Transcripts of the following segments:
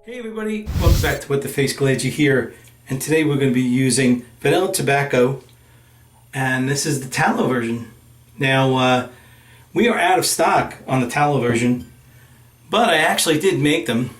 Hey everybody, welcome back to What the Face. Glad you're here. And today we're going to be using vanilla tobacco, and this is the tallow version. Now we are out of stock on the tallow version, but I actually did make them.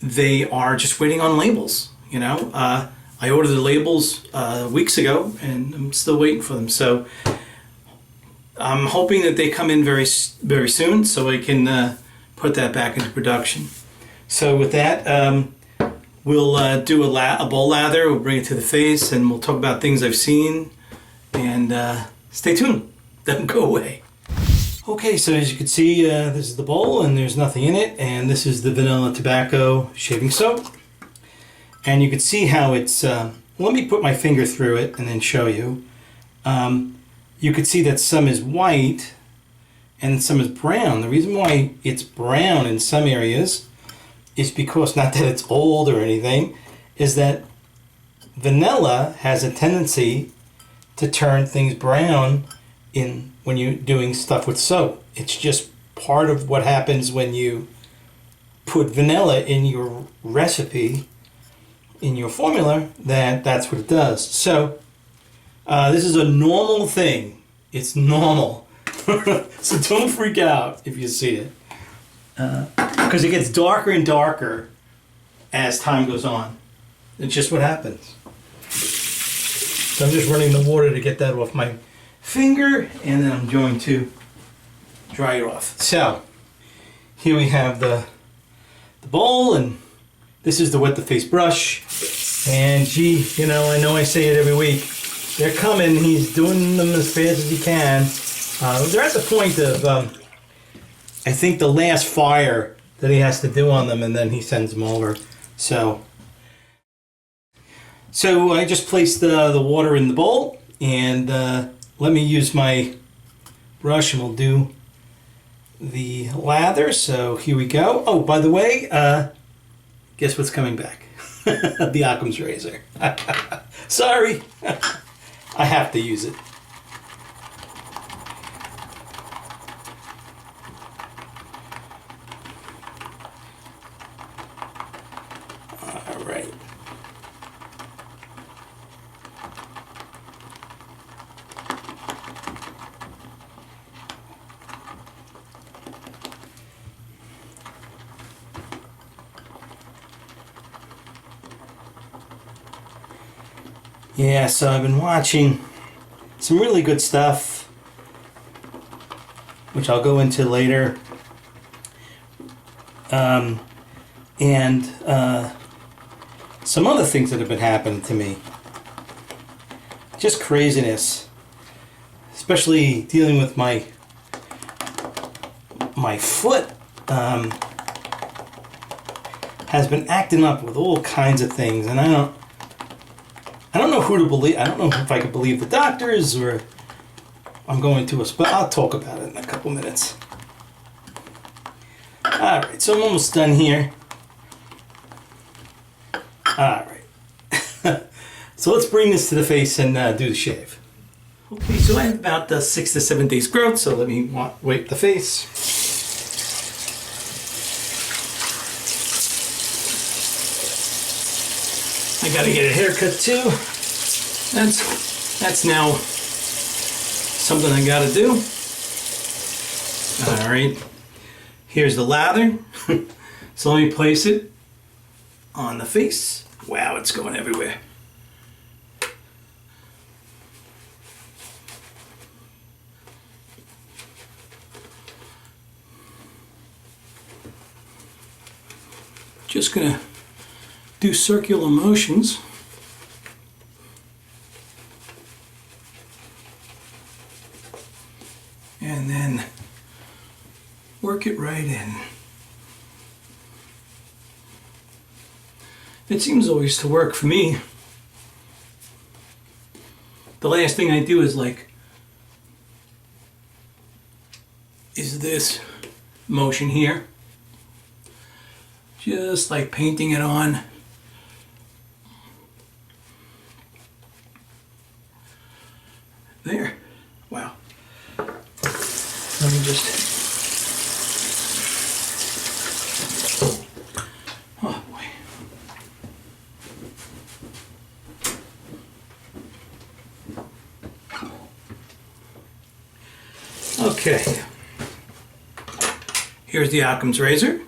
They are just waiting on labels. You know, I ordered the labels weeks ago, and I'm still waiting for them. So I'm hoping that they come in very soon, so I can put that back into production. So with that, we'll do a bowl lather. We'll bring it to the face, and we'll talk about things I've seen. And stay tuned. Don't go away. Okay, so as you can see, this is the bowl, and there's nothing in it. And this is the vanilla tobacco shaving soap. And you can see how it's... let me put my finger through it and then show you. You can see that some is white and some is brown. The reason why it's brown in some areas is because, not that it's old or anything, is that vanilla has a tendency to turn things brown when you're doing stuff with soap. It's just part of what happens when you put vanilla in your recipe, in your formula, that's what it does. So this is a normal thing. It's normal. So don't freak out if you see it. Because it gets darker and darker as time goes on. It's just what happens. So I'm just running the water to get that off my finger, and then I'm going to dry it off. So here we have the bowl, and this is the Wet the Face brush. And gee, you know I say it every week. They're coming. He's doing them as fast as he can. They're at the point of I think the last fire that he has to do on them, and then he sends them over. So I just placed the water in the bowl, and let me use my brush, and we'll do the lather. So here we go. Oh, by the way, guess what's coming back? The Occurrence razor. Sorry, I have to use it. Right. Yeah, so I've been watching some really good stuff, which I'll go into later. And some other things that have been happening to me. Just craziness. Especially dealing with my foot. Has been acting up with all kinds of things, and I don't know who to believe. I don't know if I could believe the doctors, or I'm going to but I'll talk about it in a couple minutes. Alright, so I'm almost done here. Alright. So let's bring this to the face and do the shave. Okay, so I have about 6 to 7 days growth, so let me wipe the face. I gotta get a haircut too. That's now something I gotta do. Alright. Here's the lather. So let me place it on the face. Wow, it's going everywhere. Just gonna do circular motions. And then work it right in. It seems always to work for me. The last thing I do is this motion here. Just like painting it on. There. Wow. Let me just Okay. Here's the Occam's razor.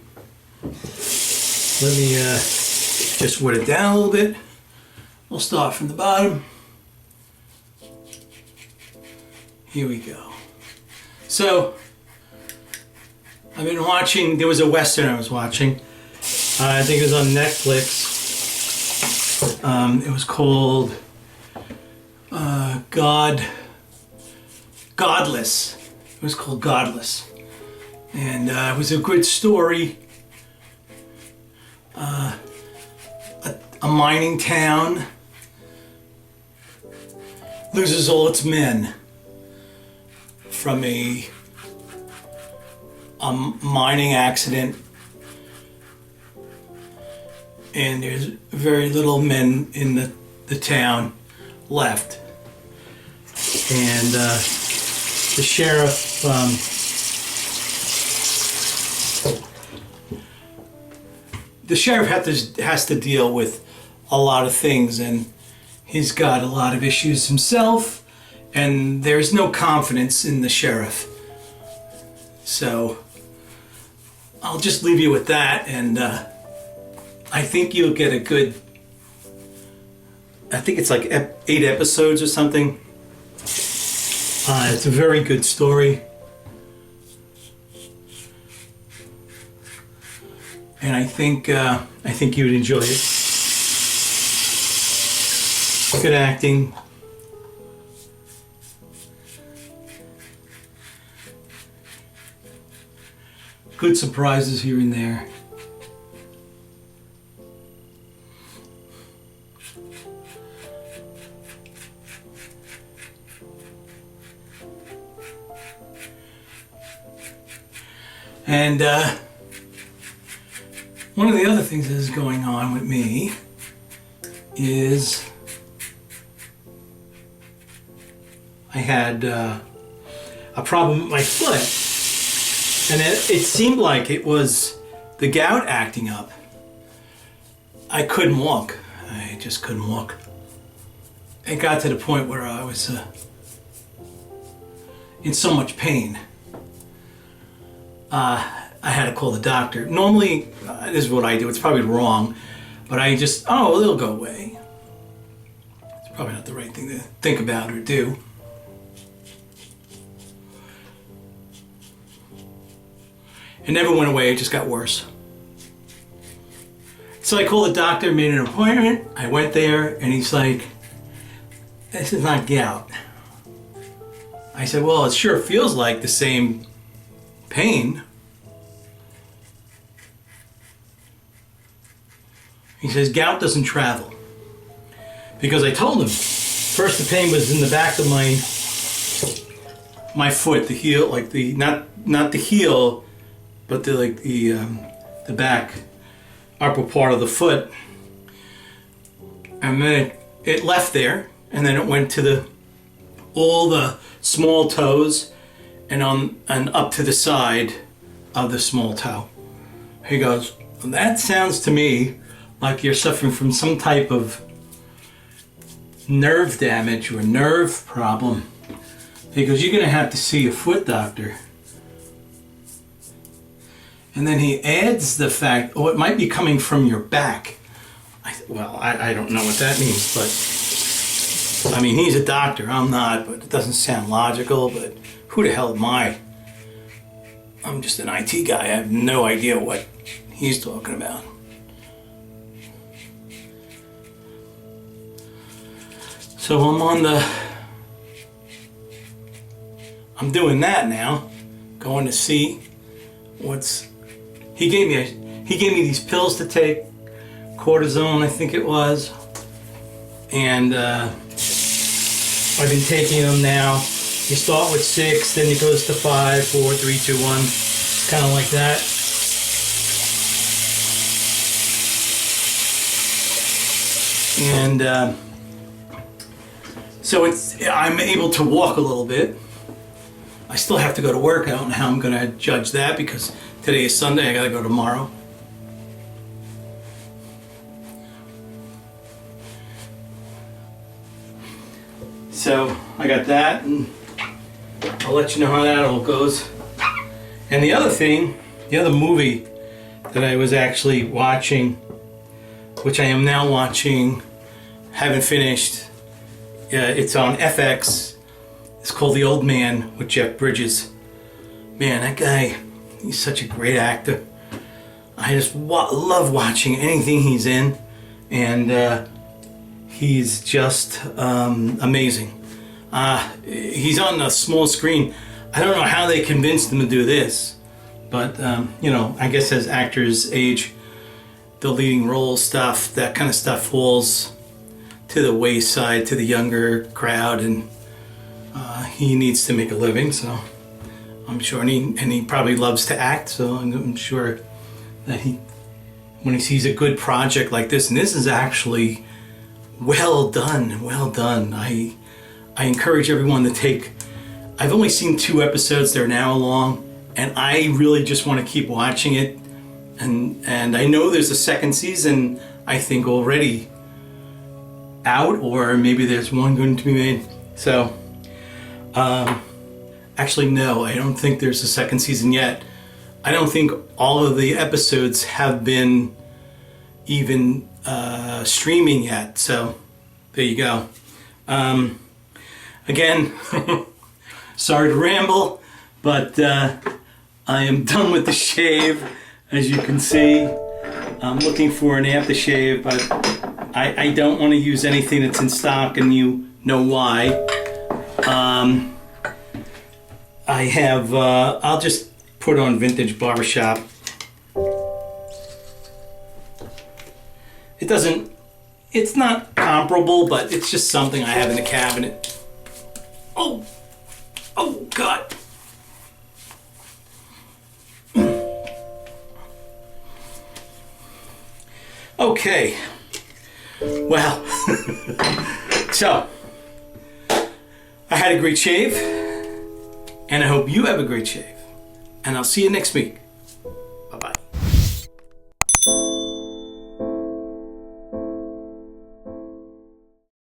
Let me just wet it down a little bit. We'll start from the bottom. Here we go. So, I've been watching, there was a Western I was watching. I think it was on Netflix. It was called Godless. It was called Godless. And it was a good story. A mining town loses all its men from a mining accident, and there's very little men in the town left. And the sheriff has to deal with a lot of things, and he's got a lot of issues himself, and there's no confidence in the sheriff. So I'll just leave you with that, and I think you'll get a good, I think it's like 8 episodes or something. It's a very good story. And I think you would enjoy it. Good acting. Good surprises here and there. And one of the other things that is going on with me is I had a problem with my foot, and it seemed like it was the gout acting up. I couldn't walk. I just couldn't walk. It got to the point where I was in so much pain. I had to call the doctor. Normally, this is what I do. It's probably wrong, but I just, oh, it'll go away. It's probably not the right thing to think about or do. It never went away, it just got worse. So I called the doctor, made an appointment. I went there, and he's like, this is not gout. I said, well, it sure feels like the same pain. He says, gout doesn't travel. Because I told him, first the pain was in the back of my foot, the heel, like the, not the heel, but the back upper part of the foot. And then it left there, and then it went to all the small toes and up to the side of the small toe. He goes, well, that sounds to me like you're suffering from some type of nerve damage or nerve problem. He goes, you're gonna have to see a foot doctor. And then he adds the fact, oh, it might be coming from your back. I don't know what that means, but I mean, he's a doctor, I'm not, but it doesn't sound logical, but who the hell am I? I'm just an IT guy, I have no idea what he's talking about. So I'm doing that now, going to see he gave me these pills to take, cortisone I think it was, and I've been taking them now. You start with 6, then it goes to 5, 4, 3, 2, 1, kind of like that. And so I'm able to walk a little bit. I still have to go to work. I don't know how I'm going to judge that because today is Sunday. I got to go tomorrow. So I got that, and I'll let you know how that all goes. And the other thing, the other movie that I was actually watching, which I am now watching, haven't finished. It's on FX. It's called The Old Man with Jeff Bridges. Man, that guy, he's such a great actor. I just love watching anything he's in, and he's just amazing. He's on a small screen. I don't know how they convinced him to do this, but you know, I guess as actors age, the leading role stuff, that kind of stuff falls to the wayside, to the younger crowd, and he needs to make a living, so I'm sure, and he probably loves to act, so I'm sure that when he sees a good project like this, and this is actually well done. I encourage everyone to take, I've only seen 2 episodes, they're now along, and I really just want to keep watching it, and I know there's a second season, I think, already out, or maybe there's one going to be made. So actually no, I don't think there's a second season yet. I don't think all of the episodes have been even streaming yet, so there you go. Again, sorry to ramble, but I am done with the shave. As you can see, I'm looking for an aftershave, but I don't want to use anything that's in stock, and you know why. I have, I'll just put on Vintage Barbershop. It's not comparable, but it's just something I have in the cabinet. Oh God. Okay, well, so I had a great shave, and I hope you have a great shave, and I'll see you next week.